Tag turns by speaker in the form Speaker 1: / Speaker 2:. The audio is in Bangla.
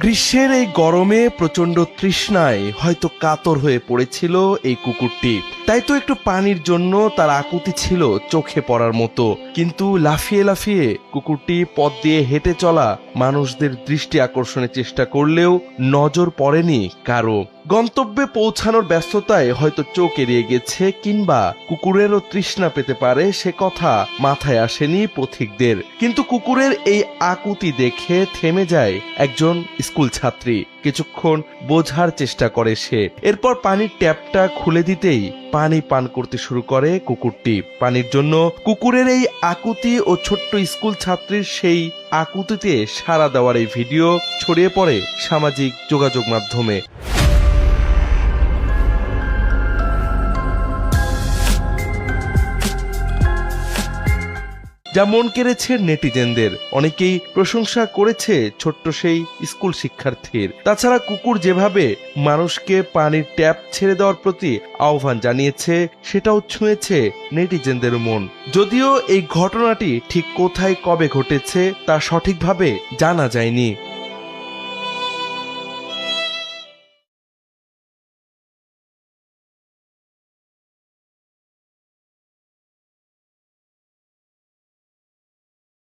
Speaker 1: গ্রীষ্মের এই গরমে প্রচন্ড তৃষ্ণায় হয়তো কাতর হয়ে পড়েছিল এই কুকুরটি। তাই তো একটু পানির জন্য তার আকুতি ছিল চোখে পড়ার মতো। কিন্তু লাফিয়ে লাফিয়ে কুকুরটি পথ দিয়ে হেঁটে চলা মানুষদের দৃষ্টি আকর্ষণের চেষ্টা করলেও নজর পড়েনি কারো। গন্তব্যে পৌঁছানোর ব্যস্ততায় হয়তো চোখ এড়িয়ে গেছে, কিংবা কুকুরেরও তৃষ্ণা পেতে পারে সে কথা মাথায় আসেনি পথিকদের। কিন্তু কুকুরের এই আকুতি দেখে থেমে যায় একজন স্কুল ছাত্রী। কিছুক্ষণ বোঝার চেষ্টা করে সে। এরপর পানির ট্যাপটা খুলে দিতেই পানি পান করতে শুরু করে কুকুরটি। পানির জন্য কুকুরের এই আকুতি ও ছোট্ট স্কুল ছাত্রীর সেই আকুতিতে সাড়া দেওয়ার এই ভিডিও ছড়িয়ে পড়ে সামাজিক যোগাযোগ মাধ্যমে। যা মন কেড়েছে নেটিজেনদের। অনেকেই প্রশংসা করেছে ছোট্ট সেই স্কুল শিক্ষার্থীর। তাছাড়া কুকুর যেভাবে মানুষকে পানির ট্যাপ ছেড়ে দেওয়ার প্রতি আহ্বান জানিয়েছে, সেটাও ছুঁয়েছে নেটিজেনদের মন। যদিও এই ঘটনাটি ঠিক কোথায় কবে ঘটেছে তা সঠিকভাবে জানা যায়নি।